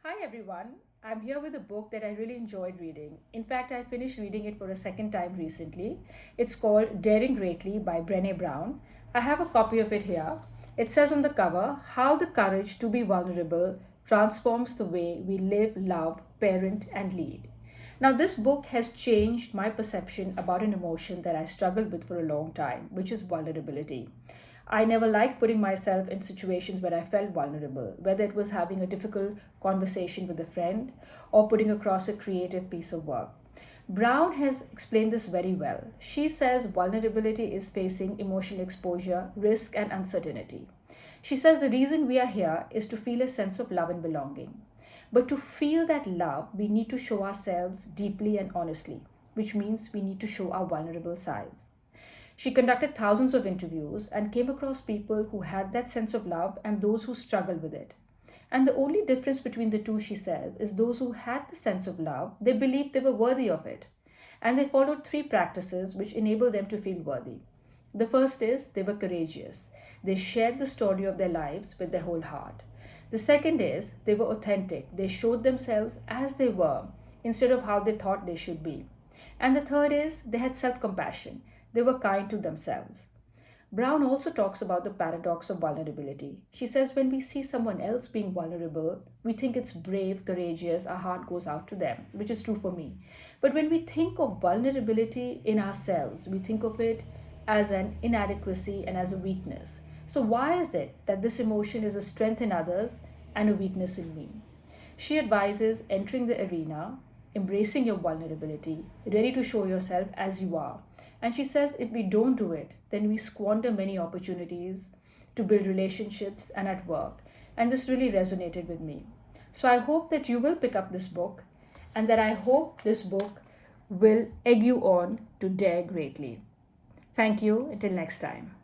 Hi everyone. I'm here with a book that I really enjoyed reading. In fact, I finished reading it for a second time recently. It's called Daring Greatly by Brene Brown. I have a copy of it here. It says on the cover, How the Courage to be Vulnerable Transforms the Way We Live, Love, Parent, and Lead. Now, this book has changed my perception about an emotion that I struggled with for a long time, which is vulnerability. I never liked putting myself in situations where I felt vulnerable, whether it was having a difficult conversation with a friend or putting across a creative piece of work. Brown has explained this very well. She says vulnerability is facing emotional exposure, risk, and uncertainty. She says the reason we are here is to feel a sense of love and belonging. But to feel that love, we need to show ourselves deeply and honestly, which means we need to show our vulnerable sides. She conducted thousands of interviews and came across people who had that sense of love and those who struggled with it. And the only difference between the two, she says, is those who had the sense of love, they believed they were worthy of it. And they followed three practices which enabled them to feel worthy. The first is they were courageous. They shared the story of their lives with their whole heart. The second is they were authentic. They showed themselves as they were instead of how they thought they should be. And the third is they had self compassion. They were kind to themselves. Brown also talks about the paradox of vulnerability. She says when we see someone else being vulnerable, we think it's brave, courageous, our heart goes out to them, which is true for me. But when we think of vulnerability in ourselves, we think of it as an inadequacy and as a weakness. So, why is it that this emotion is a strength in others and a weakness in me? She advises entering the arena, embracing your vulnerability, ready to show yourself as you are. And she says if we don't do it, then we squander many opportunities to build relationships and at work. And this really resonated with me. So I hope that you will pick up this book and that I hope this book will egg you on to dare greatly. Thank you. Until next time.